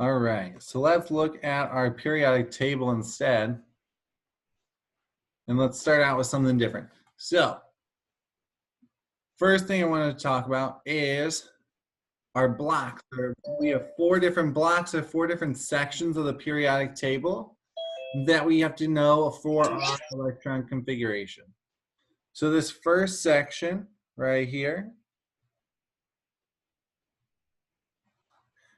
All right, so let's look at our periodic table instead. And let's start out with something different. So, first thing I want to talk about is our blocks. We have 4 different blocks of 4 different sections of the periodic table that we have to know for our electron configuration. So this first section right here,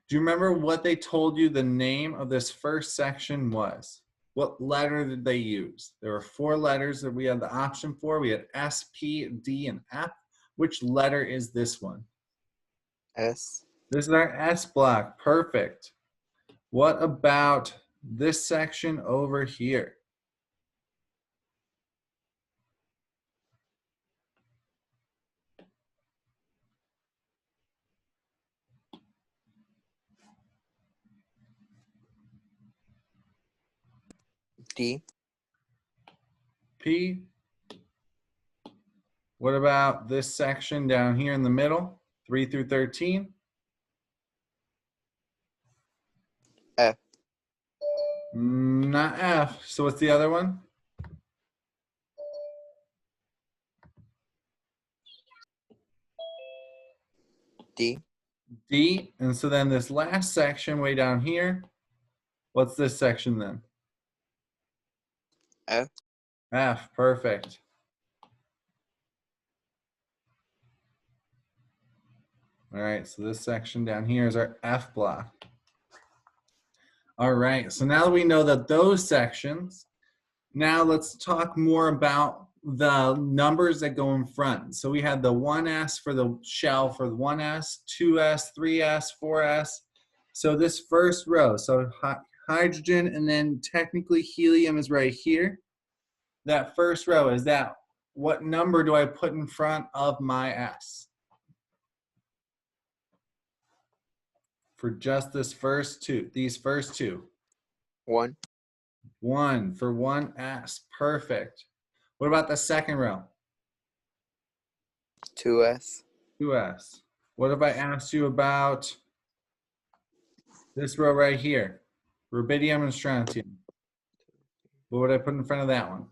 do you remember what they told you the name of this first section was? What letter did they use? There were 4 letters that we had the option for. We had S, P, D, and F. Which letter is this one? S. This is our S block. Perfect. What about this section over here? D. P. What about this section down here in the middle, 3 through 13? F. Not F. So what's the other one? D. D. And so then this last section way down here, what's this section then? F. F. Perfect. All right, so this section down here is our F block. All right, so now that we know that those sections, now let's talk more about the numbers that go in front. So we had the 1s for the shell for the 1s, 2s, 3s, 4s. So this first row, so hydrogen and then technically helium is right here. That first row, is that what number do I put in front of my s? For just this first two, these first two. 1. 1 for 1s, perfect. What about the second row? 2S. 2s. What if I asked you about this row right here? Rubidium and strontium. What would I put in front of that one?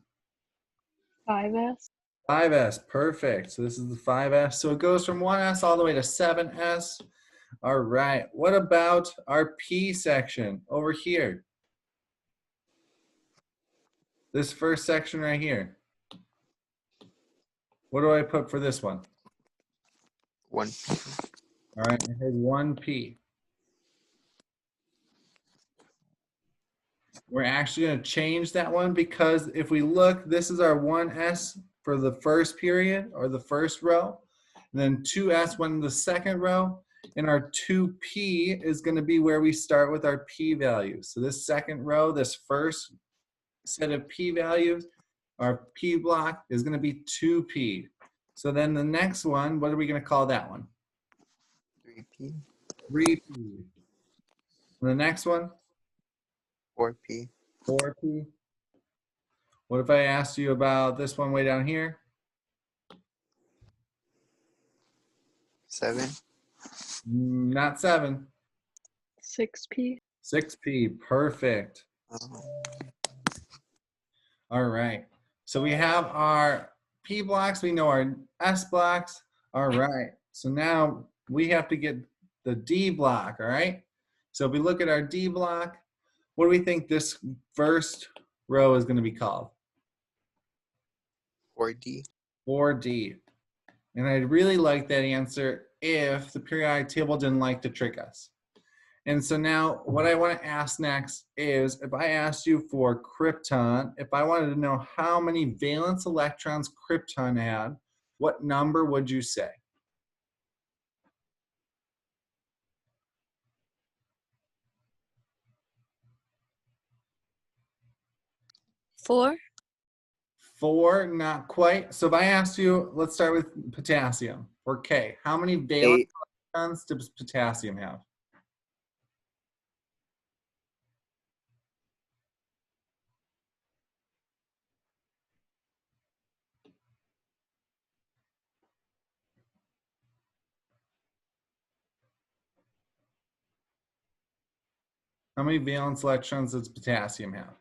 5S. 5s, perfect. So this is the 5s. So it goes from 1s all the way to 7s. All right. What about our P section over here? This first section right here. What do I put for this one? 1. All right, it has 1p. We're actually going to change that one because if we look, this is our 1s for the first period or the first row. And then 2s went in the second row. And our 2p is going to be where we start with our p values. So this second row, this first set of p values, our p block is going to be 2p. So then the next one, what are we going to call that one? 3P. 3p. And the next one? 4P. 4p. What if I asked you about this one way down here? 7. Not 7. 6P. 6p. Perfect. All right. So we have our P blocks. We know our S blocks. All right. So now we have to get the D block. All right. So if we look at our D block, what do we think this first row is going to be called? 4D. 4D. And I'd really like that answer if the periodic table didn't like to trick us. And so now what I want to ask next is if I asked you for krypton, if I wanted to know how many valence electrons krypton had, what number would you say? Four. 4, not quite. So if I asked you, let's start with potassium, or K. How many valence 8. electrons does potassium have? How many valence electrons does potassium have?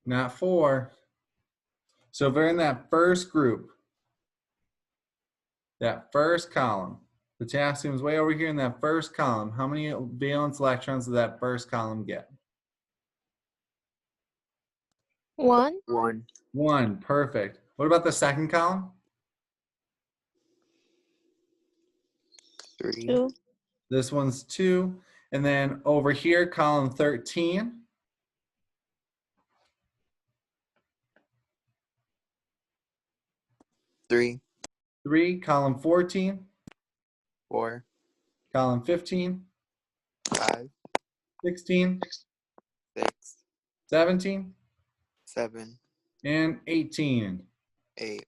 Not 4. So if we're in that first group, that first column, potassium's way over here in that first column. How many valence electrons does that first column get? 1, 1, 1, perfect. What about the second column? 3, 2, This one's 2. And then over here, column 13. 3, 3, column 14, 4, column 15, 5, 16, 6, 17, 7, and 18. 8.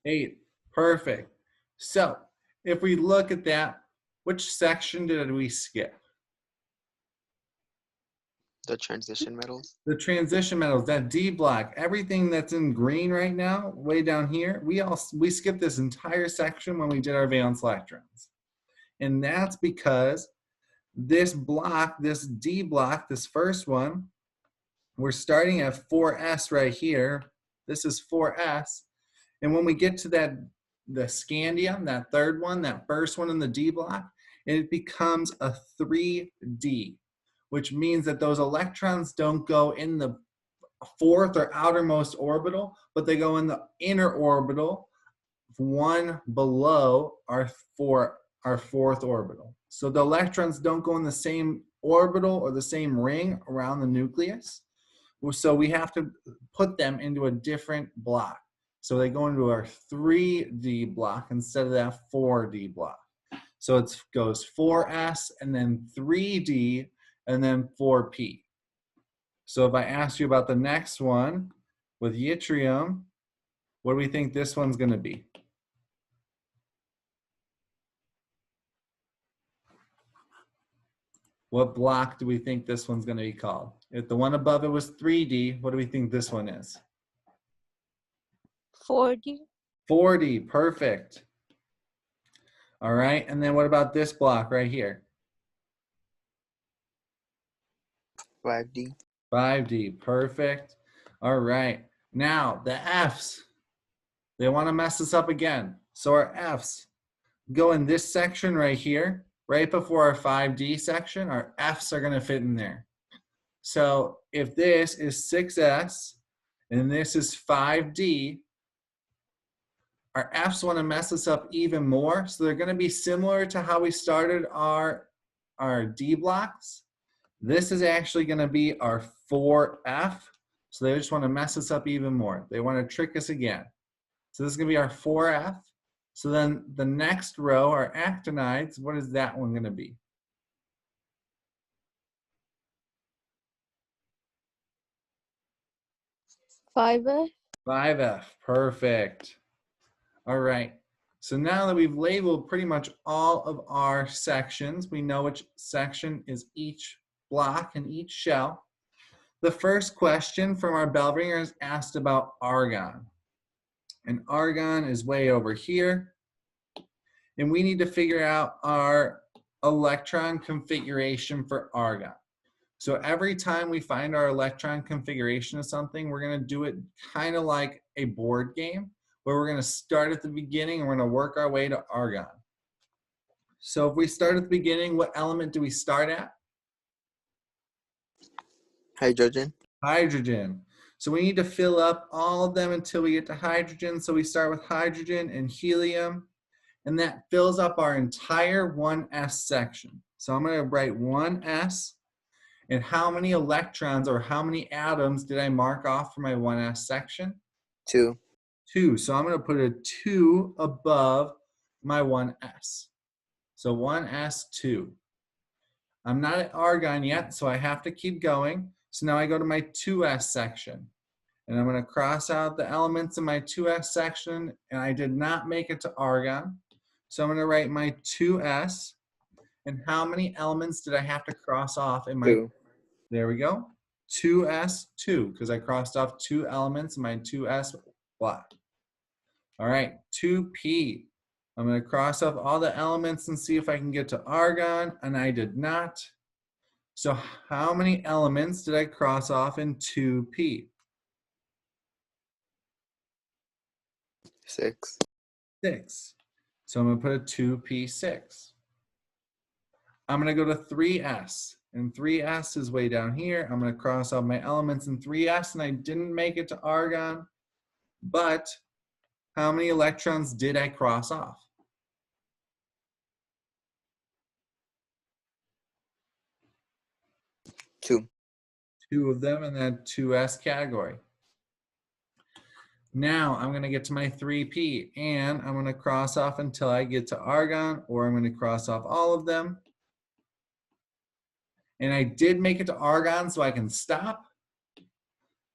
8, perfect. So if we look at that, which section did we skip? The transition metals. The transition metals, that D block, everything that's in green right now, way down here, we skipped this entire section when we did our valence electrons. And that's because this block, this D block, this first one, we're starting at 4s right here. This is 4s. And when we get to that, the scandium, that third one, that first one in the D block, it becomes a 3D, which means that those electrons don't go in the fourth or outermost orbital, but they go in the inner orbital, one below our fourth orbital. So the electrons don't go in the same orbital or the same ring around the nucleus. So we have to put them into a different block. So they go into our 3D block instead of that 4D block. So it goes 4s and then 3D and then 4p. So if I ask you about the next one with yttrium, what do we think this one's going to be? What block do we think this one's going to be called? If the one above it was 3D, what do we think this one is? 4D, 4D, perfect. All right, and then what about this block right here? 5D. 5D, perfect. All right, now the Fs, they want to mess us up again. So our Fs go in this section right here, right before our 5D section, our Fs are going to fit in there. So if this is 6s and this is 5D, our Fs want to mess us up even more. So they're going to be similar to how we started our D blocks. This is actually going to be our 4F. So they just want to mess us up even more. They want to trick us again. So this is going to be our 4F. So then the next row, our actinides, what is that one going to be? 5F, 5F, perfect. All right, so now that we've labeled pretty much all of our sections, we know which section is each block and each shell. The first question from our bell ringers asked about argon. And argon is way over here. And we need to figure out our electron configuration for argon. So every time we find our electron configuration of something, we're going to do it kind of like a board game, where we're going to start at the beginning and we're going to work our way to argon. So if we start at the beginning, what element do we start at? Hydrogen. Hydrogen. So we need to fill up all of them until we get to hydrogen. So we start with hydrogen and helium, and that fills up our entire 1s section. So I'm going to write 1s, and how many electrons or how many atoms did I mark off for my 1s section? 2. 2. So I'm going to put a 2 above my 1s. So 1s2. I'm not at argon yet, so I have to keep going. So now I go to my 2s section. And I'm going to cross out the elements in my 2s section, and I did not make it to argon. So I'm going to write my 2s. And how many elements did I have to cross off in my 2. There we go. 2s2 because I crossed off 2 elements in my 2s block. All right, 2p. I'm going to cross off all the elements and see if I can get to argon, and I did not. So how many elements did I cross off in 2p? 6. 6. So I'm going to put a 2p6. I'm going to go to 3s, and 3s is way down here. I'm going to cross off my elements in 3s, and I didn't make it to argon, but how many electrons did I cross off? 2. 2 of them in that 2s category. Now I'm going to get to my 3p, and I'm going to cross off until I get to argon, or I'm going to cross off all of them. And I did make it to argon, so I can stop.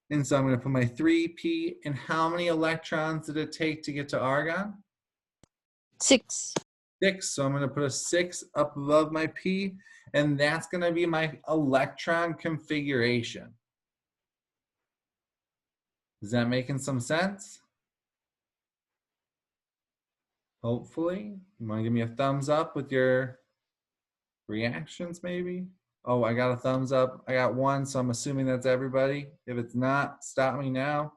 And so I'm going to put my 3p, and how many electrons did it take to get to argon? 6. 6. So I'm going to put a 6 up above my p, and that's going to be my electron configuration. Is that making some sense? Hopefully. You want to give me a thumbs up with your reactions maybe? Oh, I got a thumbs up. I got 1, so I'm assuming that's everybody. If it's not, stop me now.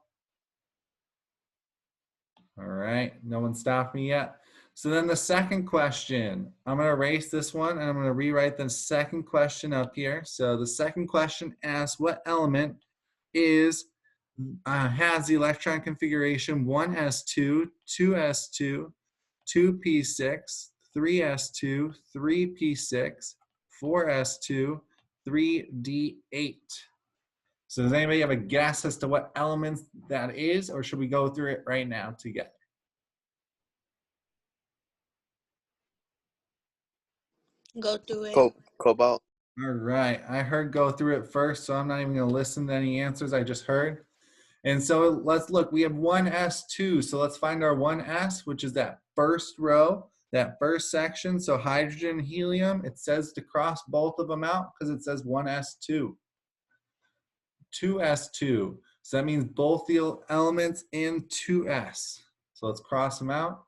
All right, no one stopped me yet. So then the second question, I'm going to erase this one, and I'm going to rewrite the second question up here. So the second question asks, what element has the electron configuration 1s2, 2s2, 2p6, 3s2, 3p6, 4s2, 3d8. So does anybody have a guess as to what elements that is, or should we go through it right now together? Go through it. Cobalt. All right, I heard go through it first, so I'm not even gonna listen to any answers I just heard. And so let's look, we have 1s2, so let's find our 1s, which is that first row, that first section. So hydrogen, helium, it says to cross both of them out because it says 1s2. 2s2, so that means both the elements in 2s. So let's cross them out.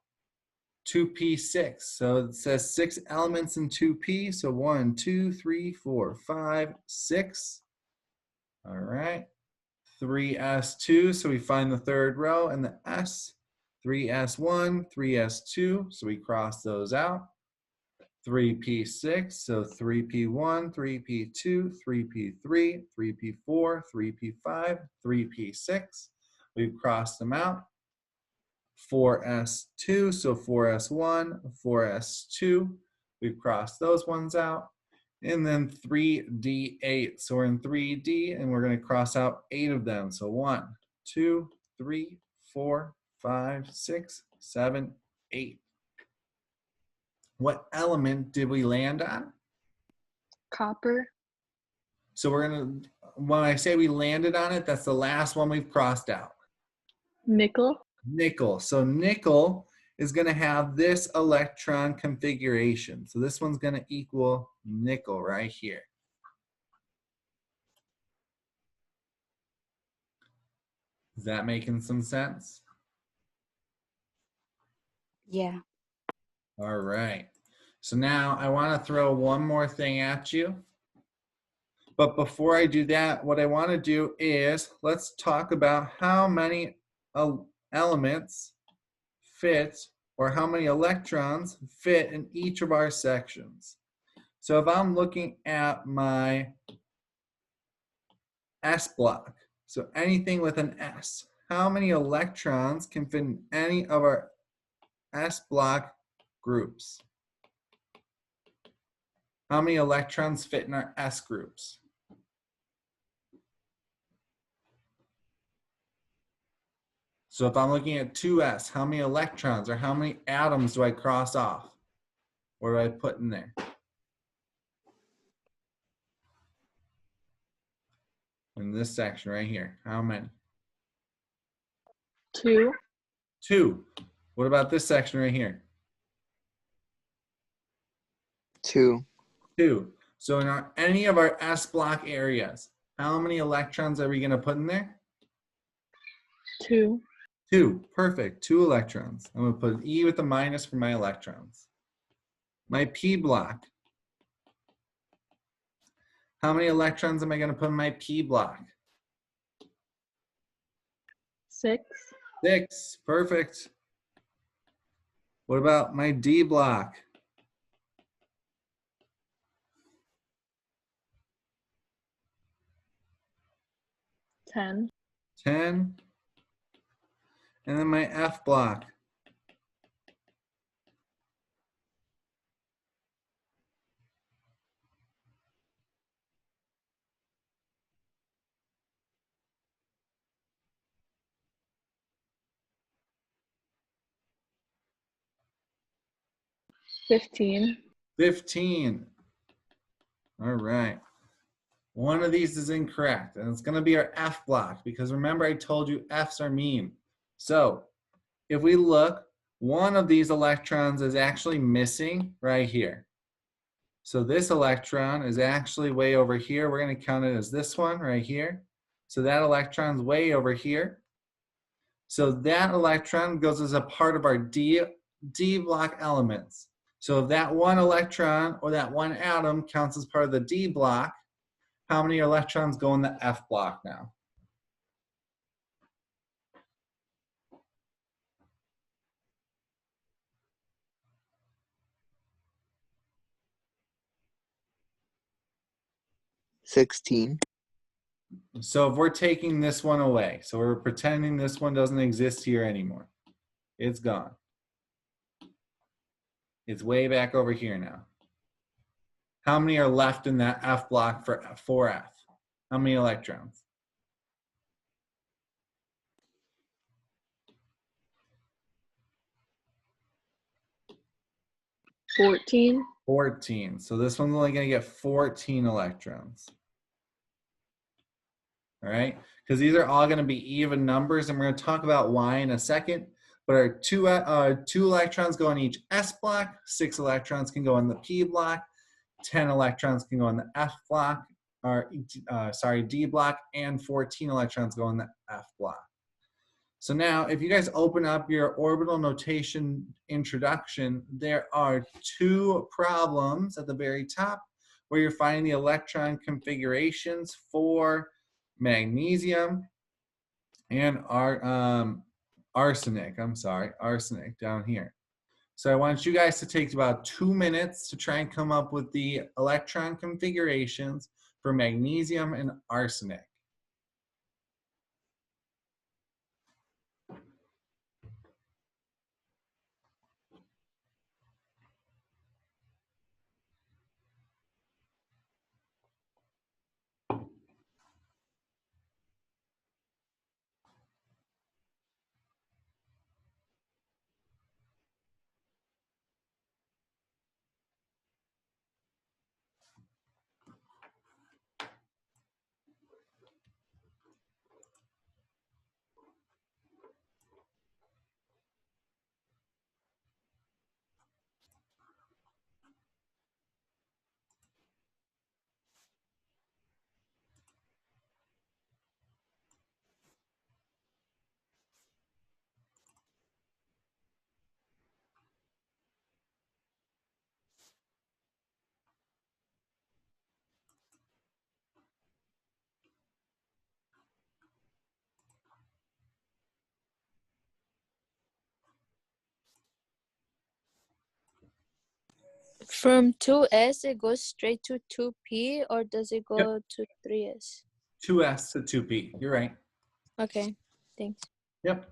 2p6, so it says 6 elements in 2p, so 1, 2, 3, 4, 5, 6. All right. 3s2, so we find the third row and the s. 3s1, 3s2, so we cross those out. 3p6, so 3p1, 3p2, 3p3, 3p4, 3p5, 3p6. We've crossed them out. 4s2, so 4s1, 4s2. We've crossed those ones out. And then 3d8. So we're in 3d, and we're going to cross out 8 of them. So 1, 2, 3, 4, 5, 6, 7, 8. What element did we land on? Copper. So we're going to, when I say we landed on it, that's the last one we've crossed out. Nickel. Nickel. So nickel is going to have this electron configuration. So this one's going to equal nickel right here. Is that making some sense? Yeah. All right. So now I want to throw one more thing at you. But before I do that, what I want to do is let's talk about how many elements fit, or how many electrons fit in each of our sections. So if I'm looking at my S block, so anything with an S, how many electrons can fit in any of our S block groups? How many electrons fit in our S groups? So if I'm looking at 2s, how many electrons or how many atoms do I cross off? What do I put in there? In this section right here, how many? 2. 2. What about this section right here? 2. 2. So in any of our S block areas, How many electrons are we going to put in there? 2. 2. Perfect. 2 electrons. I'm going to put an E with a minus for my electrons. My P block. How many electrons am I going to put in my P block? 6. 6. Perfect. What about my D block? 10. 10. And then my F block. 15. 15. All right. One of these is incorrect, and it's going to be our F block, because remember I told you F's are mean. So if we look, one of these electrons is actually missing right here. So this electron is actually way over here. We're going to count it as this one right here. So that electron's way over here. So that electron goes as a part of our D block elements. So if that one electron or that one atom counts as part of the D block, how many electrons go in the F block now? $16. So if we're taking this one away, so we're pretending this one doesn't exist here anymore. It's gone. It's way back over here now. How many are left in that F block for 4F? How many electrons? 14. 14. So this one's only going to get 14 electrons. All right, because these are all going to be even numbers, and we're going to talk about why in a second. But our two electrons go in each S block, 6 electrons can go in the P block, 10 electrons can go in the F block, or D block, and 14 electrons go in the F block. So now, if you guys open up your orbital notation introduction, there are 2 problems at the very top where you're finding the electron configurations for magnesium and arsenic. Arsenic down here. So I want you guys to take about 2 minutes to try and come up with the electron configurations for magnesium and arsenic. From 2S, it goes straight to 2P, or does it go to 3S? 2S to 2P. You're right. Okay, thanks. Yep.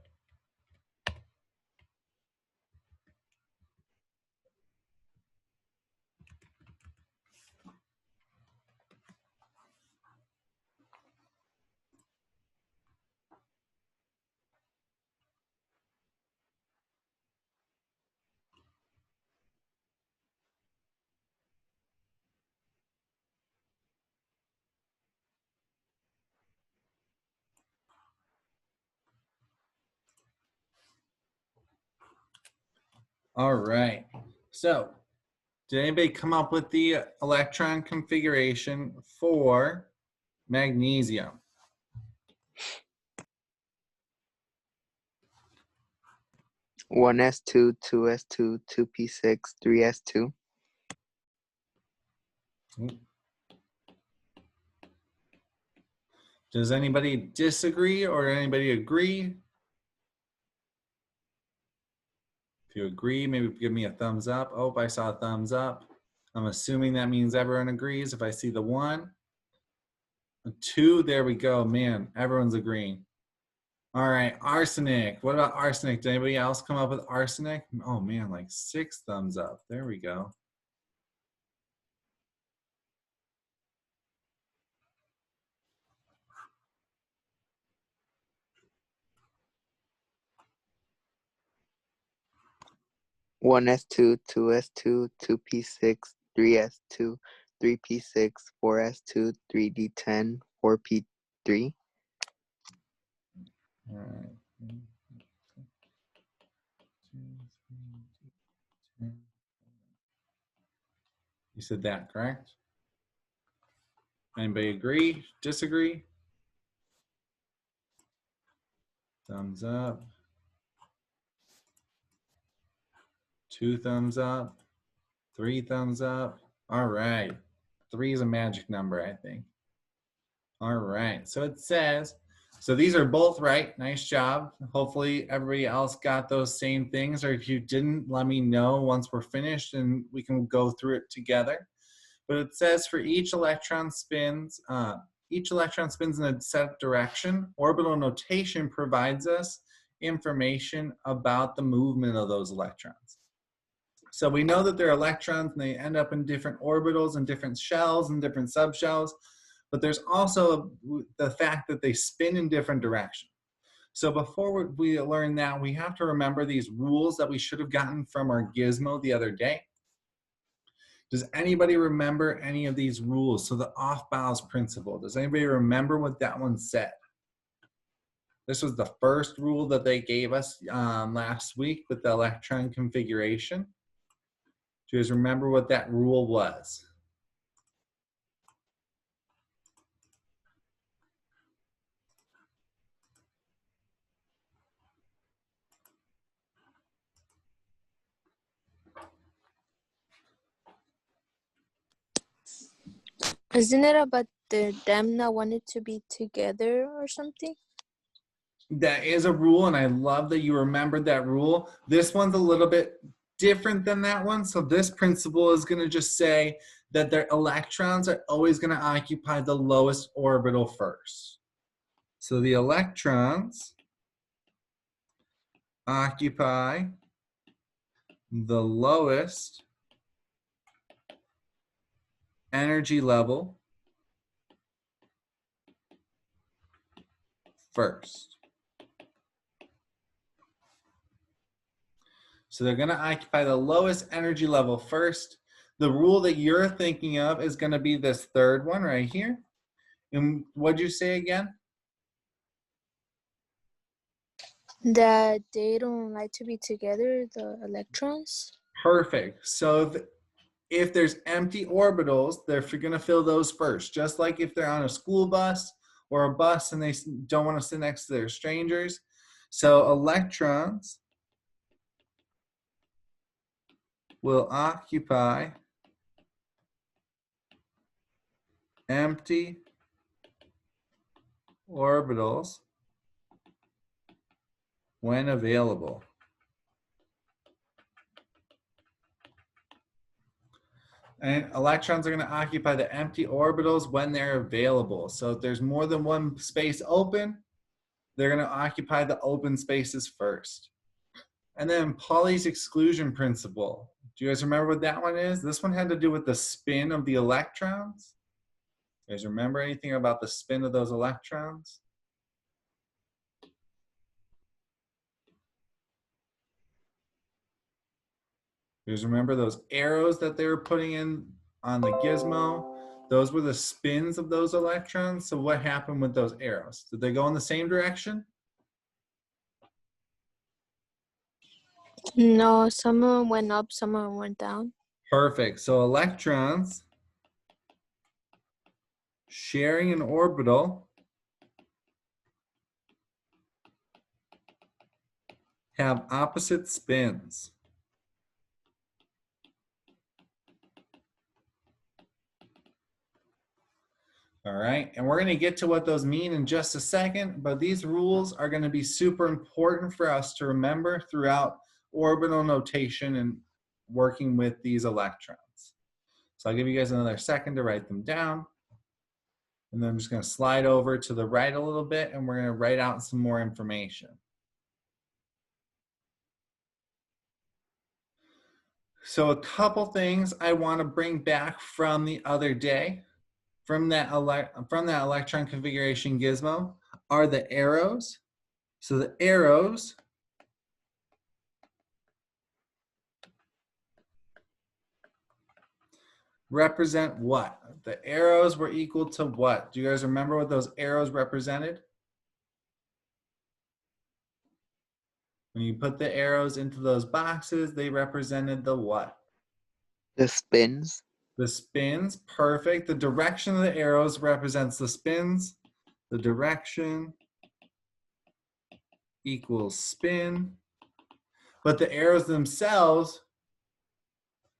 All right. So, did anybody come up with the electron configuration for Magnesium. One S2, two S2, two P6, three S2. Does anybody disagree or anybody agree? If you agree, maybe give me a thumbs up. Oh, I saw a thumbs up. I'm assuming that means everyone agrees. If I see the 1, a 2, there we go. Man, everyone's agreeing. All right, arsenic. What about arsenic? Did anybody else come up with arsenic? Oh man, like 6 thumbs up. There we go. One S2, two S2, two P6, three S2, three P6, four S2, three D10, four P3. All right. You said that, correct? Anybody agree? Disagree? Thumbs up. 2 thumbs up. 3 thumbs up. All right. 3 is a magic number, I think. All right. So it says, so these are both right. Nice job. Hopefully everybody else got those same things, or if you didn't, let me know once we're finished and we can go through it together. But it says for each electron spins in a set direction. Orbital notation provides us information about the movement of those electrons. So we know that they're electrons and they end up in different orbitals and different shells and different subshells, but there's also the fact that they spin in different directions. So before we learn that, we have to remember these rules that we should have gotten from our gizmo the other day. Does anybody remember any of these rules? So the Aufbau's principle, does anybody remember what that one said? This was the first rule that they gave us last week with the electron configuration. Do you guys remember what that rule was? Isn't it about them not wanting to be together or something? That is a rule, and I love that you remembered that rule. This one's a little bit different than that one. So this principle is going to just say that their electrons are always going to occupy the lowest orbital first. So the electrons occupy the lowest energy level first. So they're going to occupy the lowest energy level first. The rule that you're thinking of is going to be this third one right here. And what'd you say again? That they don't like to be together, the electrons? Perfect. So if there's empty orbitals, they're going to fill those first. Just like if they're on a school bus or a bus and they don't want to sit next to their strangers. So electrons will occupy empty orbitals when available. And electrons are going to occupy the empty orbitals when they're available. So if there's more than one space open, they're going to occupy the open spaces first. And then Pauli's exclusion principle. Do you guys remember what that one is? This one had to do with the spin of the electrons. You guys remember anything about the spin of those electrons? You guys remember those arrows that they were putting in on the gizmo? Those were the spins of those electrons. So what happened with those arrows? Did they go in the same direction? No, some of them went up, some of them went down. Perfect. So electrons sharing an orbital have opposite spins. All right, and we're going to get to what those mean in just a second, but these rules are going to be super important for us to remember throughout orbital notation and working with these electrons. So I'll give you guys another second to write them down. And then I'm just going to slide over to the right a little bit, and we're going to write out some more information. So a couple things I want to bring back from the other day, from that electron configuration gizmo, are the arrows. So the arrows represent what? The arrows were equal to what? Do you guys remember what those arrows represented? When you put the arrows into those boxes, they represented the what? The spins. The spins, perfect. The direction of the arrows represents the spins. The direction equals spin. But the arrows themselves,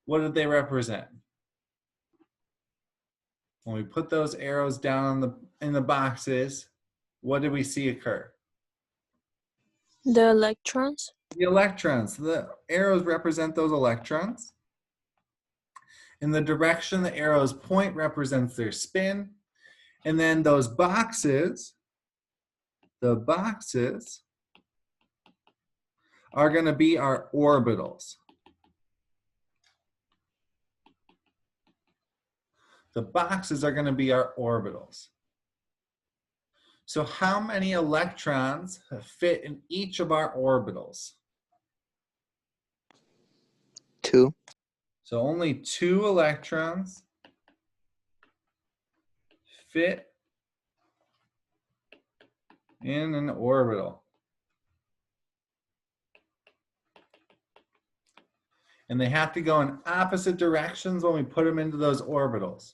what did they represent? When we put those arrows down in the boxes, what did we see occur? The electrons. The electrons. The arrows represent those electrons. And the direction the arrows point represents their spin. And then those boxes, the boxes are going to be our orbitals. The boxes are going to be our orbitals. So how many electrons fit in each of our orbitals? 2. So only 2 electrons fit in an orbital. And they have to go in opposite directions when we put them into those orbitals.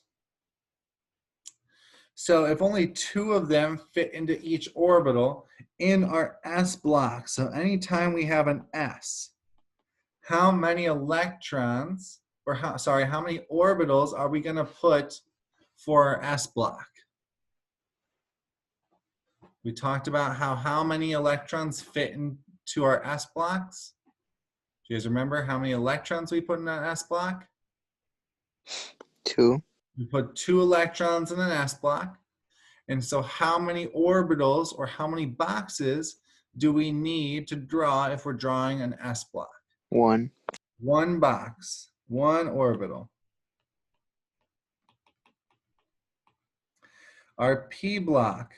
So if only 2 of them fit into each orbital in our S block, so anytime we have an S, how many electrons, or how many orbitals are we going to put for our S block? We talked about how many electrons fit into our S blocks. Do you guys remember how many electrons we put in an S block? 2. We put 2 electrons in an S block. And so how many orbitals or how many boxes do we need to draw if we're drawing an S block? 1. 1 box, 1 orbital. Our P block.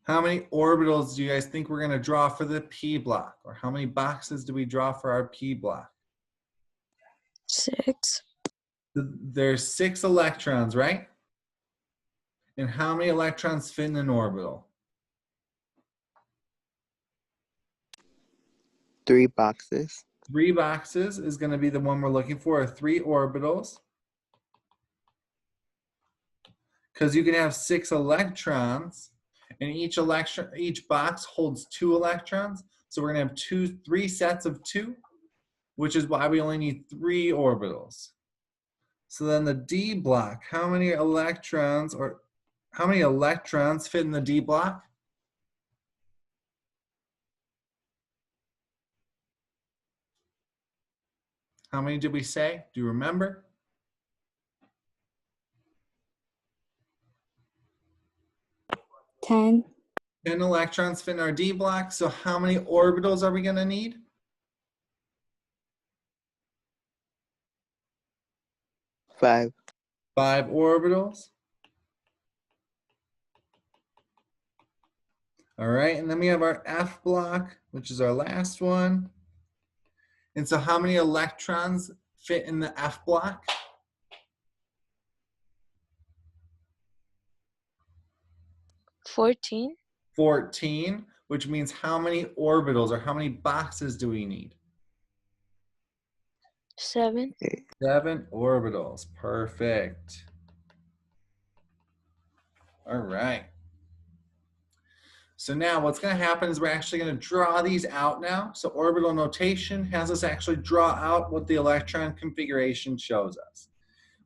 How many orbitals do you guys think we're going to draw for the P block? Or how many boxes do we draw for our P block? 6. There's 6 electrons, right? And how many electrons fit in an orbital? 3 boxes. 3 boxes is going to be the one we're looking for, 3 orbitals. Because you can have 6 electrons, and each box holds 2 electrons. So we're going to have 3 sets of 2, which is why we only need 3 orbitals. So then the D block, how many electrons fit in the D block? How many did we say? Do you remember? Ten. 10 electrons fit in our D block. So how many orbitals are we going to need? 5. 5 orbitals. All right, and then we have our F block, which is our last one. And so how many electrons fit in the F block? 14. 14, which means how many orbitals or how many boxes do we need? 7. 7 orbitals, perfect. All right. So now what's going to happen is we're actually going to draw these out now. So orbital notation has us actually draw out what the electron configuration shows us.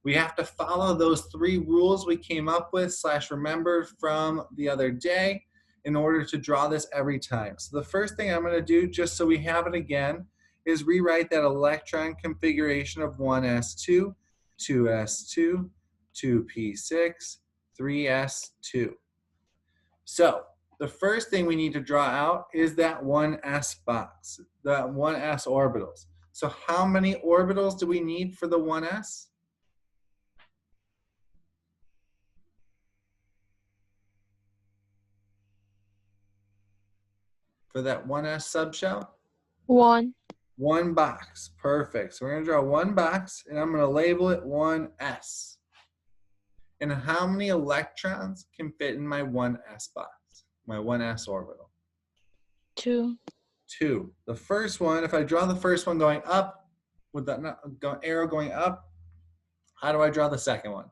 We have to follow those 3 rules we came up with / remembered from the other day in order to draw this every time. So the first thing I'm going to do, just so we have it again, is rewrite that electron configuration of 1s2, 2s2, 2p6, 3s2. So the first thing we need to draw out is that 1s box, that 1s orbitals. So how many orbitals do we need for the 1s? For that 1s subshell? 1. 1 box. Perfect. So we're going to draw 1 box, and I'm going to label it 1s. And how many electrons can fit in my 1s box, my 1s orbital? 2. 2. The first one, if I draw the first one going up, with the arrow going up, how do I draw the second one?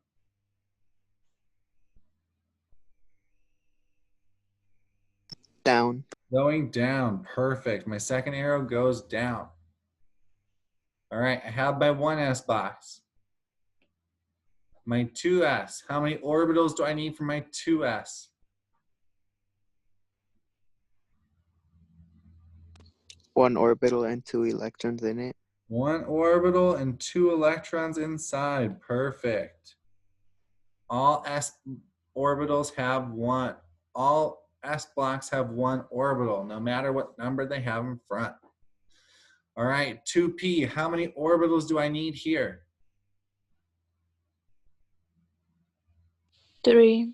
Down. Going down. Perfect. My second arrow goes down. All right, I have my 1s box. My 2s. How many orbitals do I need for my 2s? 1 orbital and 2 electrons in it. 1 orbital and 2 electrons inside. Perfect. All s orbitals have 1. All s blocks have 1 orbital, no matter what number they have in front. All right, 2p. How many orbitals do I need here? 3.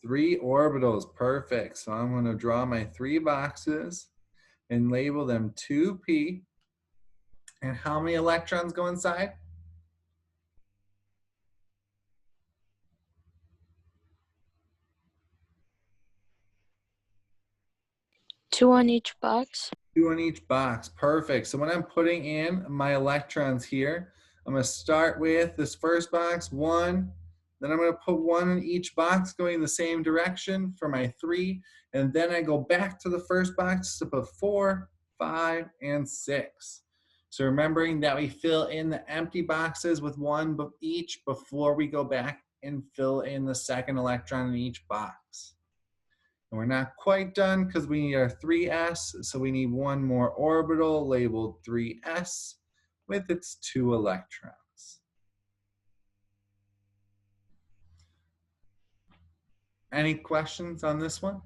3 orbitals. Perfect. So I'm going to draw my 3 boxes and label them 2p. And how many electrons go inside? 2 on each box. 2 on each box. Perfect. So when I'm putting in my electrons here, I'm going to start with this first box, 1. Then I'm going to put 1 in each box going the same direction for my 3. And then I go back to the first box to put 4, 5, and 6. So remembering that we fill in the empty boxes with 1 each before we go back and fill in the second electron in each box. And we're not quite done because we need our 3s, so we need 1 more orbital labeled 3s with its 2 electrons. Any questions on this one?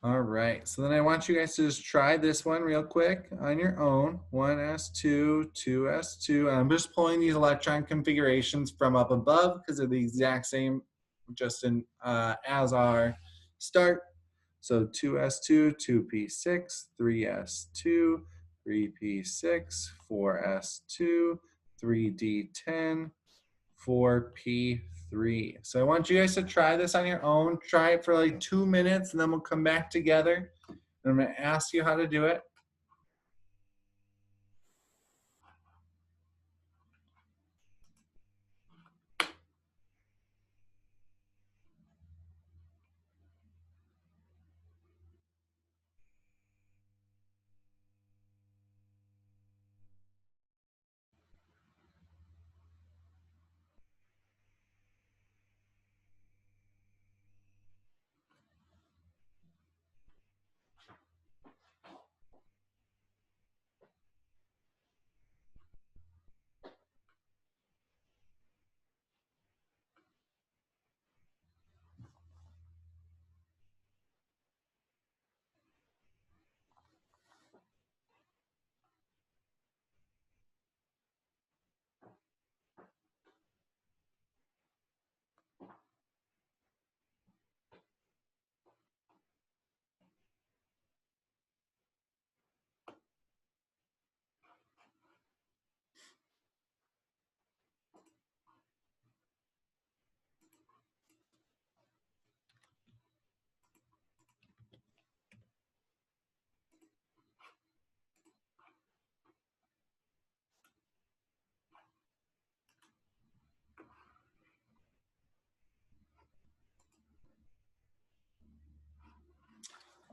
All right, so then I want you guys to just try this one real quick on your own. 1s2, 2s2. I'm just pulling these electron configurations from up above because they're the exact same just in as our start. So 2s2, 2p6, 3s2, 3p6, 4s2, 3d10, 4p3. So I want you guys to try this on your own. Try it for like 2 minutes, and then we'll come back together. And I'm going to ask you how to do it.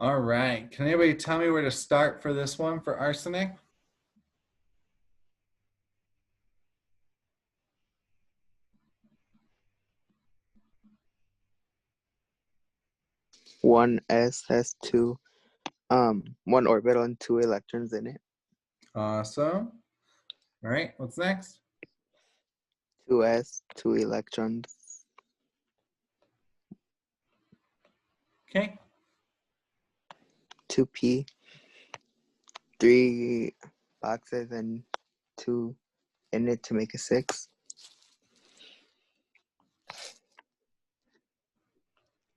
All right. Can anybody tell me where to start for this one for arsenic? One S has one orbital and 2 electrons in it. Awesome. All right. What's next? 2S, 2 electrons. Okay. 2P, 3 boxes and 2 in it to make a 6.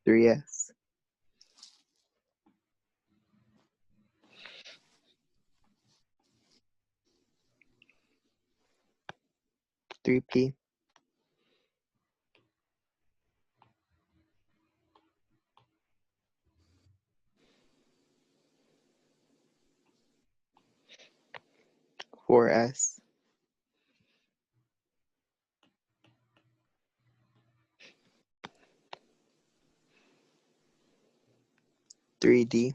3S. 3P. 4S. 3D.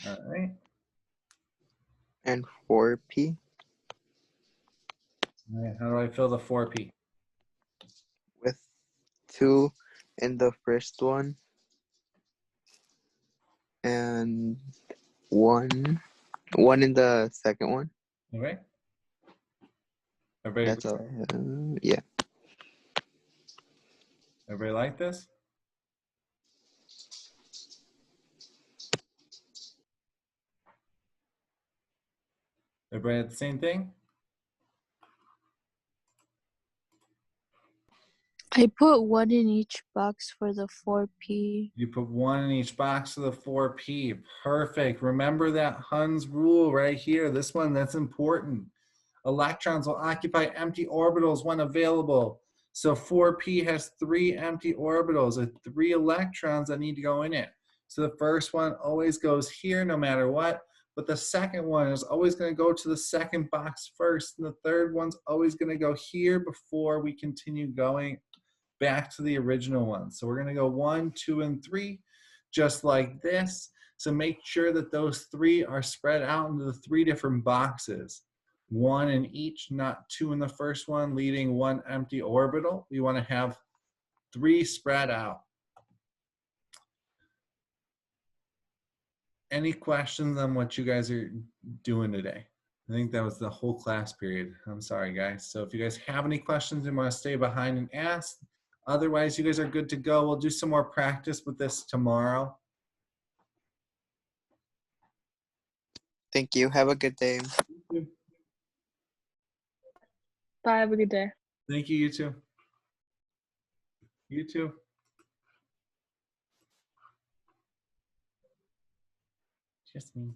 4P. And 4P All right. How do I fill the 4P? with 2 in the first one and 1 in the second one. Okay. Everybody, That's all. Yeah. everybody like this? Everybody had the same thing? I put 1 in each box for the 4P. You put 1 in each box of the 4P. Perfect. Remember that Hund's rule right here. This one, that's important. Electrons will occupy empty orbitals when available. So 4P has 3 empty orbitals with 3 electrons that need to go in it. So the first one always goes here no matter what, but the second one is always going to go to the second box first, and the third one's always going to go here before we continue going back to the original one. So we're going to go 1, 2, and 3, just like this. So make sure that those 3 are spread out into the 3 different boxes. 1 in each, not 2 in the first one, leaving 1 empty orbital. We want to have 3 spread out. Any questions on what you guys are doing today? I think that was the whole class period. I'm sorry, guys. So if you guys have any questions and want to stay behind and ask, otherwise you guys are good to go. We'll do some more practice with this tomorrow. Thank you. Have a good day. Bye. Have a good day. Thank you, you too. You too. Just me.